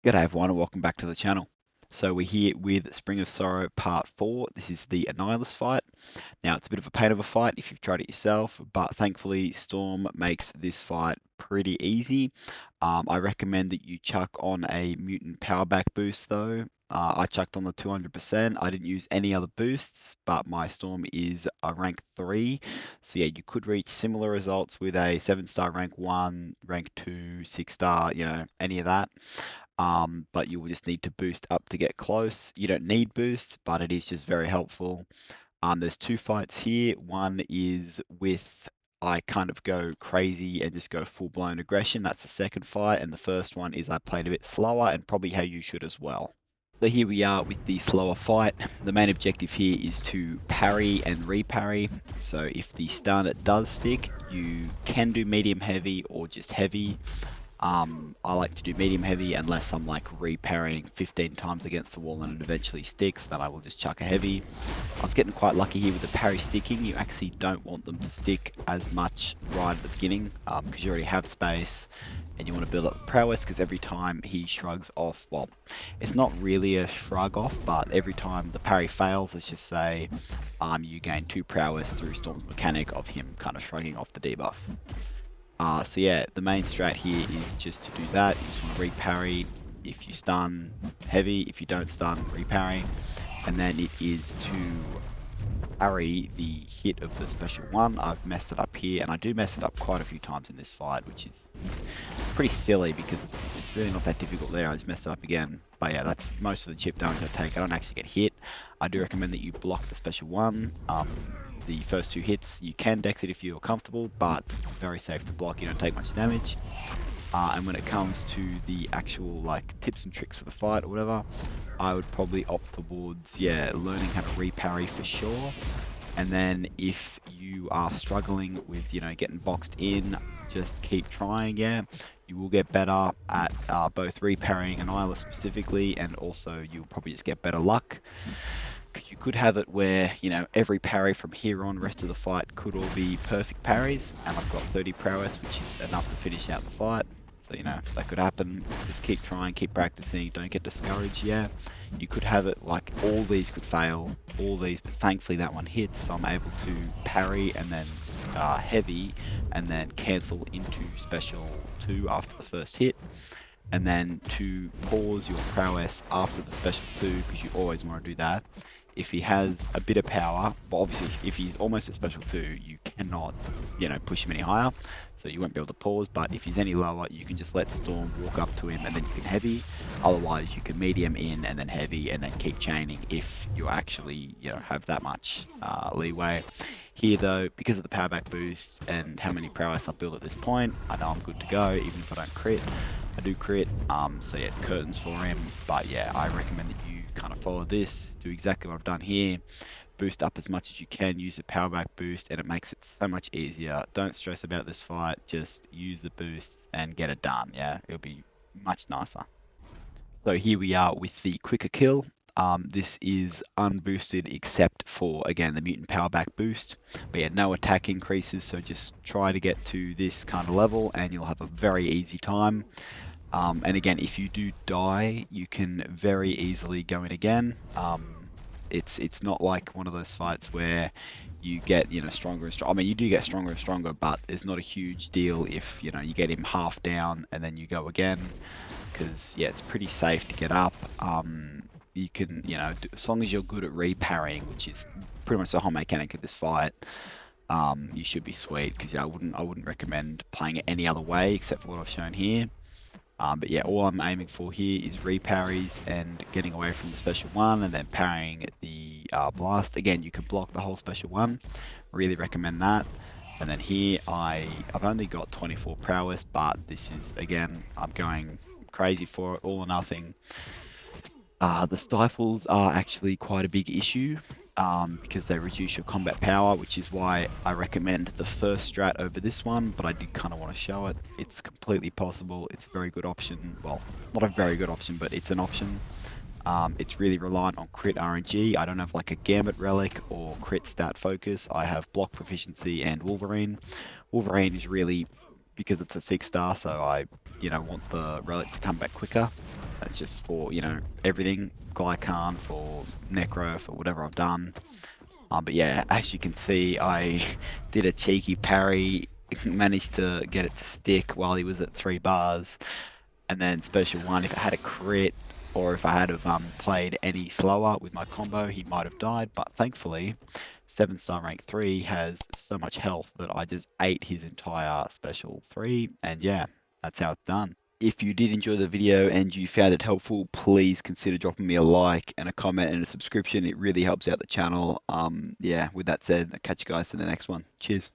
G'day everyone and welcome back to the channel. So we're here with Spring of Sorrow Part 4. This is the Annihilus fight. Now it's a bit of a pain of a fight if you've tried it yourself, but thankfully Storm makes this fight pretty easy. I recommend that you chuck on a mutant power back boost though. I chucked on the 200%. I didn't use any other boosts, but my Storm is a rank 3. So yeah, you could reach similar results with a 7-star rank 1, rank 2, 6-star, any of that. But you will just need to boost up to get close. You don't need boosts, but it is just very helpful. There's two fights here. One is with I kind of go crazy and just go full-blown aggression. That's the second fight, and the first one is I played a bit slower and probably how you should as well. So here we are with the slower fight. The main objective here is to parry and reparry. So if the stun does stick, you can do medium heavy or just heavy. I like to do medium heavy unless I'm like reparrying 15 times against the wall and it eventually sticks, then I will just chuck a heavy. I was getting quite lucky here with the parry sticking. You actually don't want them to stick as much right at the beginning because you already have space and you want to build up the prowess, because every time he shrugs off, well, it's not really a shrug off, but every time the parry fails, let's just say, you gain 2 prowess through Storm's mechanic of him kind of shrugging off the debuff. So yeah, the main strat here is just to do that. You just want to reparry if you stun heavy, if you don't stun, reparry. And then it is to parry the hit of the special one. I've messed it up here, and I do mess it up quite a few times in this fight, which is pretty silly because it's really not that difficult there. I just messed it up again. But yeah, that's most of the chip damage I take. I don't actually get hit. I do recommend that you block the special one. The first 2 hits, you can dex it if you're comfortable, but very safe to block, you don't take much damage. And when it comes to the actual like tips and tricks of the fight or whatever, I would probably opt towards, learning how to reparry for sure. And then if you are struggling with, getting boxed in, just keep trying, You will get better at both reparrying Annihilus specifically, and also you'll probably just get better luck. You could have it where, every parry from here on, rest of the fight could all be perfect parries, and I've got 30 prowess, which is enough to finish out the fight. So, that could happen. Just keep trying, keep practicing, don't get discouraged, You could have it like all these could fail, all these, but thankfully that one hits, so I'm able to parry and then heavy, and then cancel into special 2 after the first hit. And then to pause your prowess after the special 2, because you always want to do that. If he has a bit of power, but obviously if he's almost a special 2, you cannot, push him any higher, so you won't be able to pause. But if he's any lower, you can just let Storm walk up to him and then you can heavy. Otherwise, you can medium in and then heavy and then keep chaining if you actually, have that much leeway. Here though, because of the power back boost and how many prowess I've built at this point, I know I'm good to go, even if I don't crit. I do crit, so yeah, it's curtains for him. But yeah, I recommend that you kind of follow this, do exactly what I've done here, boost up as much as you can, use the power back boost, and it makes it so much easier. Don't stress about this fight, just use the boost and get it done, it'll be much nicer. So here we are with the quicker kill. This is unboosted except for, again, the mutant power back boost. But yeah, no attack increases, so just try to get to this kind of level and you'll have a very easy time. And again, if you do die, you can very easily go in again. It's not like one of those fights where you get, stronger and stronger. I mean, you do get stronger and stronger, but it's not a huge deal if, you get him half down and then you go again. Because, yeah, it's pretty safe to get up. You can, as long as you're good at reparrying, which is pretty much the whole mechanic of this fight, you should be sweet. Because, yeah, I wouldn't recommend playing it any other way except for what I've shown here. But yeah, all I'm aiming for here is reparries and getting away from the special one and then parrying the blast. Again, you can block the whole special one. Really recommend that. And then here, I've only got 24 prowess, but this is, again, I'm going crazy for it, all or nothing. The stifles are actually quite a big issue because they reduce your combat power, which is why I recommend the first strat over this one, but I did kind of want to show it. It's completely possible. It's a very good option. Well, not a very good option, but it's an option. It's really reliant on crit RNG. I don't have like a Gambit relic or crit stat focus. I have block proficiency and Wolverine. Wolverine is really, because it's a 6-star, so I want the relic to come back quicker. That's just for, you know, everything. Glycan for Necro, for whatever I've done. But yeah, as you can see, I did a cheeky parry, managed to get it to stick while he was at 3 bars. And then special one, if it had a crit or if I had have played any slower with my combo, he might have died. But thankfully, 7-star rank 3 has so much health that I just ate his entire special 3. And yeah, that's how it's done. If you did enjoy the video and you found it helpful, please consider dropping me a like and a comment and a subscription. It really helps out the channel. Yeah, with that said, I'll catch you guys in the next one. Cheers.